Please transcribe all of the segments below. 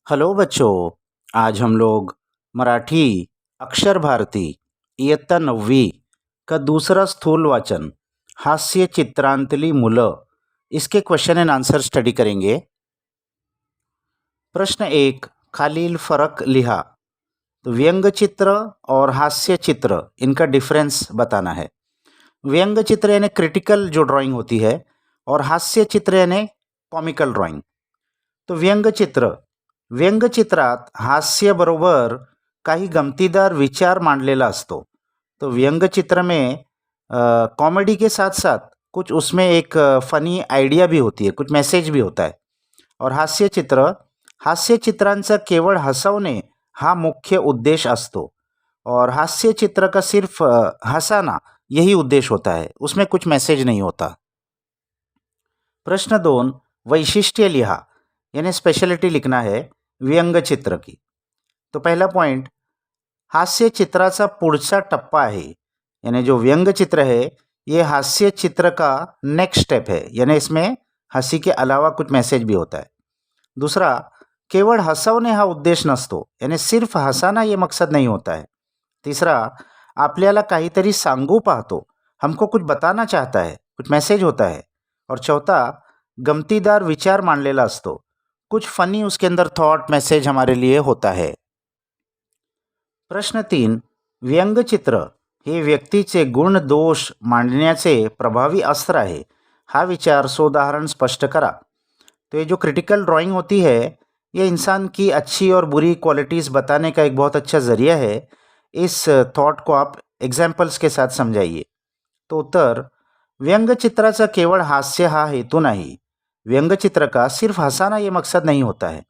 Hello बच्चों। आज हम लोग मराठी अक्षर भारती इयत्ता 9वी का दूसरा स्थूल वाचन हास्य चित्रांतली मुलं इसके क्वेश्चन एंड आंसर स्टडी करेंगे। प्रश्न 1, खालील फरक लिहा। तो व्यंग चित्र और हास्य चित्र इनका डिफरेंस बताना है। व्यंग चित्र यानी क्रिटिकल जो ड्राइंग होती है और हास्य चित्र यानी कॉमिकल ड्राइंग। तो व्यंगचित्रात हास्याबरोबर काही गमतीदार विचार मांडलेला असतो। तो व्यंगचित्र में कॉमेडी के साथ साथ कुछ उसमें एक फनी आइडिया भी होती है, कुछ मैसेज भी होता है। और हास्यचित्रांचा केवळ हसवणे हा मुख्य उद्देश असतो और हास्यचित्र का सिर्फ हंसाना यही उद्देश्य होता है, उसमें कुछ मैसेज नहीं होता। प्रश्न 2, वैशिष्ट्य लिहा यानी स्पेशलिटी लिखना है व्यंगचित्र की। तो पहला पॉइंट, हास्य चित्राचा पुढचा टप्पा आहे, यानी जो व्यंग चित्र है ये हास्य चित्र का नेक्स्ट स्टेप है, यानी इसमें हंसी के अलावा कुछ मैसेज भी होता है। दूसरा, केवळ हसवणे हा उद्देश नसतो, यानी सिर्फ हसाना ये मकसद नहीं होता है। तीसरा, आपल्याला काहीतरी सांगू पाहतो, हमको कुछ बताना चाहता है, कुछ मैसेज होता है। और चौथा, गमतीदार विचार मांडलेला असतो, कुछ फनी उसके अंदर थॉट मैसेज हमारे लिए होता है। प्रश्न 3, व्यंगचित्र हे व्यक्तीचे गुण दोष मांडण्याचे प्रभावी अस्त्र आहे, हा विचार सोदाहरण स्पष्ट करा। तो ये जो क्रिटिकल ड्राइंग होती है ये इंसान की अच्छी और बुरी क्वालिटीज़ बताने का एक बहुत अच्छा ज़रिया है। इस थॉट को आप एग्जाम्पल्स के साथ समझाइए। तो उत्तर, व्यंगचित्राचा केवळ हास्य हा हेतू नाही, व्यंगचित्र का सिर्फ हसाना ये मकसद नहीं होता है।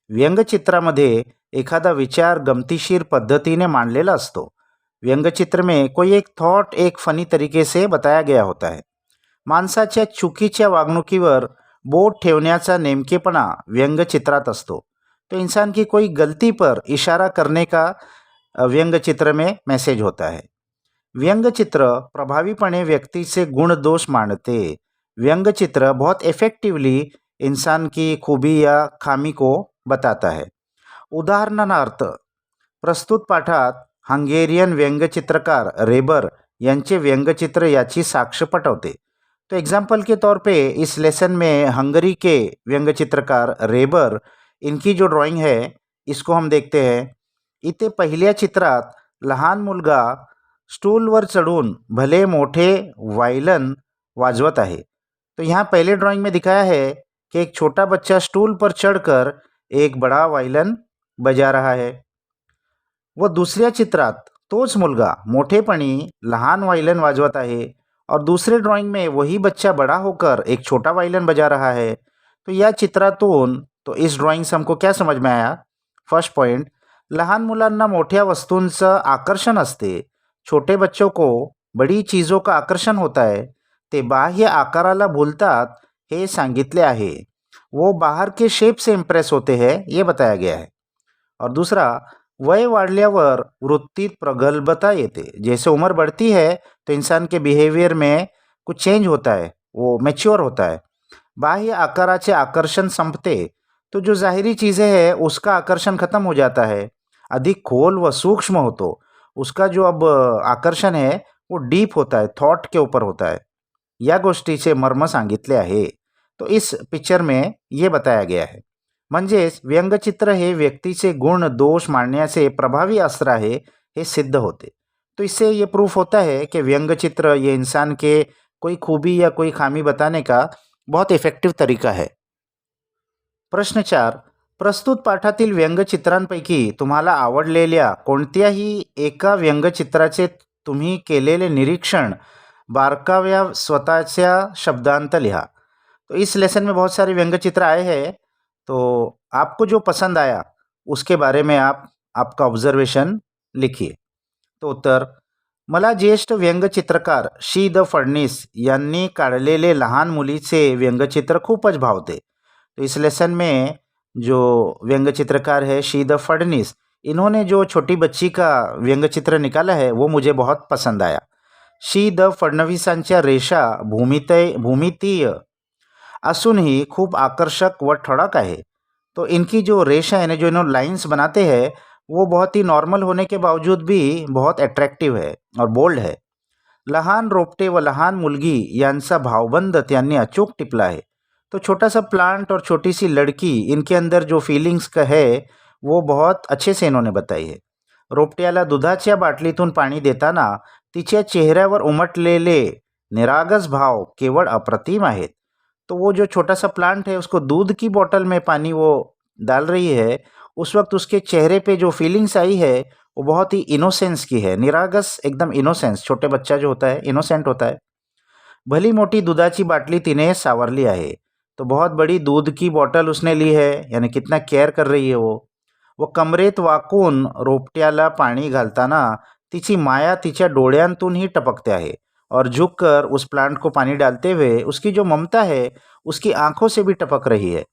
व्यंगचित्रामध्ये एखादा विचार गमतीशीर पद्धतीने मांडलेला असतो। व्यंगचित्र में कोई एक थॉट एक फनी तरीके से बताया गया होता है। माणसाच्या चुकीच्या वागणुकीवर बोट ठेवण्याचा नेमकेपणा व्यंगचित्रात असतो। तो इंसान की कोई गलती पर इशारा करने का व्यंगचित्र में मैसेज होता है। व्यंगचित्र प्रभावीपणे व्यक्तीचे गुण दोष मांडते। व्यंगचित्र बहुत इफेक्टिवली इंसान की खूबी या खामी को बताता है। उदाहरणार्थ, प्रस्तुत पाठात हंगेरियन व्यंगचित्रकार रेबर यांचे व्यंगचित्र याची साक्ष पटवते। तो एग्जाम्पल के तौर पे इस लेसन में हंगरी के व्यंगचित्रकार रेबर इनकी जो ड्राइंग है इसको हम देखते हैं। इथे पहिल्या चित्रात लहान मुलगा स्टूलवर चढ़ून भले मोठे वायलन वाजवत आहे। तो यहाँ पहले ड्राइंग में दिखाया है कि एक छोटा बच्चा स्टूल पर चढ़कर एक बड़ा वायलन बजा रहा है। व दुसऱ्या चित्रात तोच मुलगा मोठेपणी लहान वायलन वाजवत आहे और दूसरे ड्राइंग में वही बच्चा बड़ा होकर एक छोटा वायलन बजा रहा है। तो या चित्रातून तो इस ड्राइंग से हमको क्या समझ में आया? फर्स्ट पॉइंट, लहान मुलांना मोठ्या वस्तूंचं आकर्षण असते, छोटे बच्चों को बड़ी चीज़ों का आकर्षण होता है, ते बाह्य आकाराला भूलतात हे सांगितले आहे। वो बाहर के शेप से इम्प्रेस होते हैं, ये बताया गया है। और दूसरा, वय वाढल्यावर वृत्तीत प्रगल्भता येते। जैसे उम्र बढ़ती है तो इंसान के बिहेवियर में कुछ चेंज होता है, वो मैच्योर होता है। बाह्य आकाराचे आकर्षण संपते, तो जो जाहिरी चीज़ें हैं उसका आकर्षण खत्म हो जाता है, अधिक खोल व सूक्ष्म होतो। उसका जो अब आकर्षण है वो डीप होता है, थॉट के ऊपर होता है। या गोष्टीचे मर्म सांगितले आहे। तो इस पिक्चर में ये बताया गया है। म्हणजेच व्यंगचित्र हे व्यक्तीचे गुण दोष मांडण्याचे प्रभावी अस्त्र आहे, हे सिद्ध होते। तो इससे ये प्रूफ होता है कि व्यंगचित्र ये इंसान के कोई खूबी या कोई खामी बताने का बहुत इफेक्टिव तरीका है। प्रश्न 4, प्रस्तुत पाठातील व्यंगचित्रांपैकी तुम्हाला आवडलेल्या कोणत्याही एका व्यंगचित्राचे तुम्ही केलेले निरीक्षण बारकाव्या स्वतःच्या शब्दांत लिहा। तो इस लेसन में बहुत सारे व्यंगचित्र आए हैं, तो आपको जो पसंद आया उसके बारे में आप आपका ऑब्जर्वेशन लिखिए। तो उत्तर, मला ज्येष्ठ व्यंगचित्रकार शी द फडणीस यांनी काढलेले लहान मुलीचे व्यंगचित्र खूपच भावते। तो इस लेसन में जो व्यंगचित्रकार है शी द फडणीस, इन्होंने जो छोटी बच्ची का व्यंगचित्र निकाला है वो मुझे बहुत पसंद आया। शी द फडणवीसांच्या रेषा भूमितीय असूनही खूप आकर्षक व ठळक आहे। तो इनकी जो रेशा यानी जो इन्होंने लाइंस बनाते हैं वो बहुत ही नॉर्मल होने के बावजूद भी बहुत अट्रॅक्टिव्ह है और बोल्ड है. लहान रोपटे व लहान मुलगी यांचा भावबंध त्यांनी अचूक टिपला आहे. तो छोटा सा प्लांट और छोटी सी लड़की, इनके अंदर जो फीलिंग्स का है वो बहुत अच्छे से इन्होंने बताई है. रोपट्याला दुधाच्या बाटलीतून पाणी देताना तिच्या चेहऱ्यावर उमटलेले निरागस भाव केवळ अप्रतिम आहेत. तो वो जो छोटा सा प्लांट है उसको दूध की बोतल में पानी वो डाल रही है, उस वक्त उसके चेहरे पे जो फीलिंग्स आई है वो बहुत ही इनोसेंस की है. निरागस एकदम इनोसेंस, छोटे बच्चा जो होता है इनोसेंट होता है. भली मोटी दुधाची बाटली तिने सावरली आहे. तो बहुत बड़ी दूध की बॉटल उसने ली है, यानी कितना केअर कर रही है वो. व कमरेत वाकून रोपट्याला पाणी घालताना तिची माया तिच्या डोळ्यांतूनही टपकते आहे. और झुककर उस प्लांट को पानी डालते हुए उसकी जो ममता है उसकी आंखों से भी टपक रही है.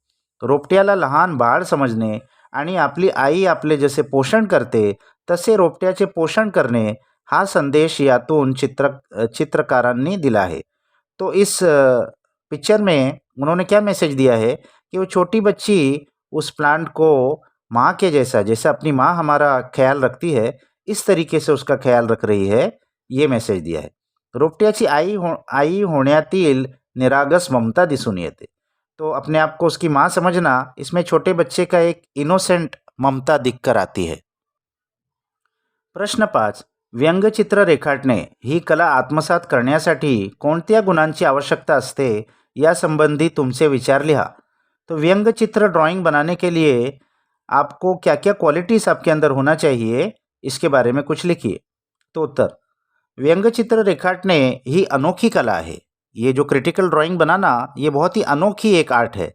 रोपट्याला लहान बाळ समजणे आणि आपली आई आपले जसे पोषण करते तसे रोपट्याचे पोषण करणे, हा संदेश यातून चित्रकारांनी दिला है. तो इस पिक्चर में उन्होंने क्या मैसेज दिया है कि वो छोटी बच्ची उस प्लांट को माँ के जैसा, जैसे अपनी माँ हमारा ख्याल रखती है इस तरीके से उसका ख्याल रख रही है, ये मैसेज दिया है. रोपट्याची आई होण्यातील निरागस ममता दिसून येते. तो अपने आप को उसकी माँ समझना, इसमें छोटे बच्चे का एक इनोसेंट ममता दिखकर आती है. प्रश्न 5. व्यंगचित्र रेखाटणे ही कला आत्मसात करण्यासाठी कोणत्या गुणांची आवश्यकता असते यासंबंधी तुमचे विचार लिहा. तो व्यंगचित्र ड्राइंग बनाने के लिए आपको क्या क्या क्वालिटीज़ आपके अंदर होना चाहिए, इसके बारे में कुछ लिखिए. तो उत्तर, व्यंगचित्र रेखाटणे ही अनोखी कला आहे. ये जो क्रिटिकल ड्राइंग बनाना ये बहुत ही अनोखी एक आर्ट है.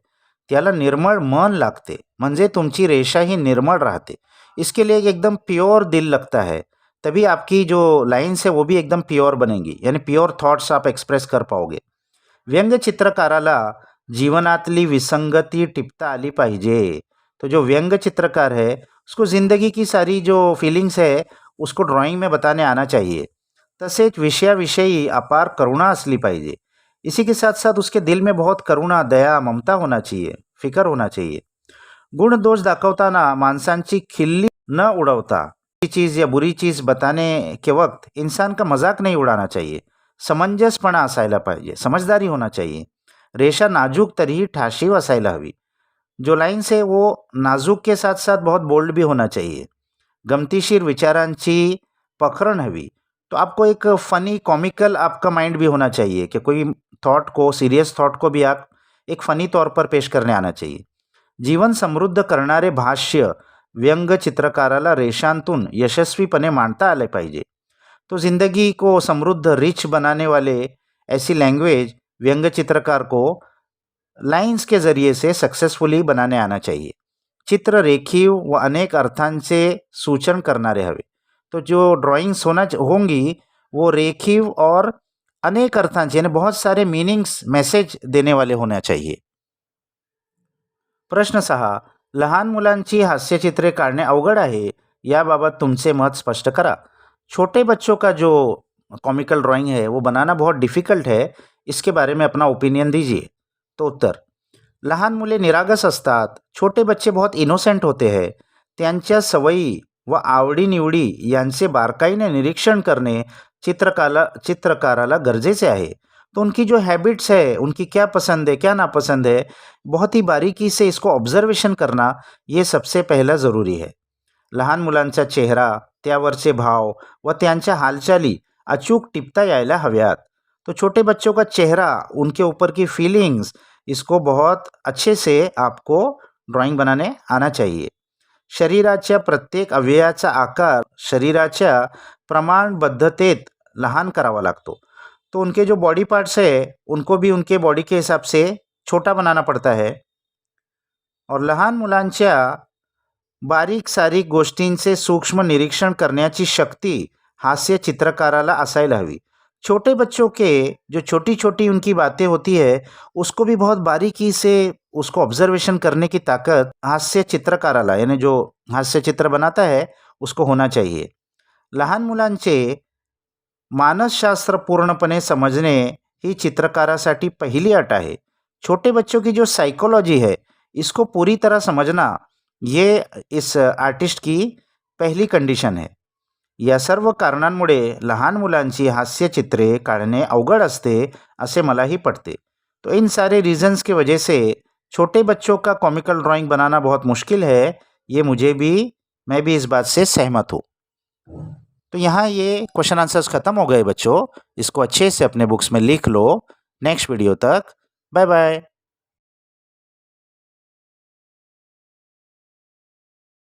त्याला निर्मळ मन लागते, म्हणजे तुमची रेषा ही निर्मळ राहते. इसके लिए एकदम प्योर दिल लगता है, तभी आपकी जो लाइन्स है वो भी एकदम प्योर बनेंगी, यानी प्योर थॉट्स आप एक्सप्रेस कर पाओगे. व्यंग चित्रकाराला जीवनातली विसंगती टिपता आली पाहिजे. तो जो व्यंग चित्रकार है उसको ज़िंदगी की सारी जो फीलिंग्स है उसको ड्राइंग में बताने आना चाहिए. तसेच विषयाविषयी अपार करुणा असली पाहिजे. इसी के साथ साथ उसके दिल में बहुत करुणा, दया, ममता होना चाहिए, फिकर होना चाहिए. गुण दोष दाखवताना माणसांची खिल्ली न उड़वता, अच्छी चीज़ या बुरी चीज़ बताने के वक्त इंसान का मजाक नहीं उड़ाना चाहिए. समंजसपणा असायला पाहिजे, समझदारी होना चाहिए. रेषा नाजूक तरीही ठाशीव असायला हवी. जो लाइन्स है वो नाजूक के साथ साथ बहुत बोल्ड भी होना चाहिए. गमतीशीर विचारांची पखरण हवी. तो आपको एक फ़नी कॉमिकल आपका माइंड भी होना चाहिए कि कोई थॉट को, सीरियस थॉट को भी आप एक फ़नी तौर पर पेश करने आना चाहिए. जीवन समृद्ध करणारे भाष्य व्यंग चित्रकाराला रेषांतून यशस्वीपणे मांडता आले पाहिजे. तो ज़िंदगी को समृद्ध, रिच बनाने वाले ऐसी लैंग्वेज व्यंग चित्रकार को लाइन्स के ज़रिए से सक्सेसफुली बनाने आना चाहिए. चित्र रेखीव व अनेक अर्थांचे सूचन करणारे हवे. तो जो ड्राइंग्स होंगी वो रेखीव और अनेक अर्थांचे, यानी बहुत सारे मीनिंग्स, मैसेज देने वाले होना चाहिए. प्रश्न 6. लहान मुलांची हास्यचित्रे काढणे अवघड आहे, याबाबत तुमचे मत स्पष्ट करा. छोटे बच्चों का जो कॉमिकल ड्राइंग है वो बनाना बहुत डिफ़िकल्ट है, इसके बारे में अपना ओपिनियन दीजिए. तो उत्तर, लहान मुले निरागस असतात. छोटे बच्चे बहुत इनोसेंट होते हैं. त्यांच्या सवयी व आवडीनिवडी यांचे बारकाईने निरीक्षण करणे चित्रकाराला गरजेचे आहे. तो उनकी जो हैबिट्स है, उनकी क्या पसंद है, क्या नापसंद है, बहुत ही बारीकी से इसको ऑब्झर्वेशन करना ये सबसे पहला ज़रूरी है. लहान मुलांचा चेहरा, त्यावरचे भाव व त्यांच्या हालचाली अचूक टिपता यायला हव्यात. तो छोटे बच्चों का चेहरा, उनके ऊपर की फीलिंग्स, इसको बहुत अच्छे से आपको ड्राइंग बनाने आना चाहिए. शरीराच्या प्रत्येक अवयवाचा आकार शरीराच्या प्रमाणबद्धतेत लहान करावा लागतो. तो उनके जो बॉडी पार्ट्स है उनको भी उनके बॉडी के हिसाब से छोटा बनाना पड़ता है. और लहान मुलांच्या बारीक सारीक गोष्टींचे सूक्ष्म निरीक्षण करण्याची शक्ती हास्य चित्रकाराला असायला हवी. छोटे बच्चों के जो छोटी छोटी उनकी बातें होती है उसको भी बहुत बारीकी से उसको ऑब्जर्वेशन करने की ताकत हास्य चित्रकाराला, यानी जो हास्य चित्र बनाता है उसको होना चाहिए. लहान मुलांचे मानसशास्त्र पूर्णपणे समझने ही चित्रकारासाठी पहिली अट आहे. छोटे बच्चों की जो साइकोलॉजी है इसको पूरी तरह समजना ये इस आर्टिस्ट की पहिली कंडिशन आहे. या सर्व कारणांमुळे लहान मुलांची हास्यचित्रे काढणे अवघड असते असे मलाही पटते. तो इन सारे रीजंस की वजह से छोटे बच्चों का कॉमिकल ड्राइंग बनाना बहुत मुश्किल है. ये मैं भी इस बात से सहमत हूँ. तो यहाँ ये क्वेश्चन आंसर्स खत्म हो गए बच्चों. इसको अच्छे से अपने बुक्स में लिख लो. नेक्स्ट वीडियो तक बाय बाय.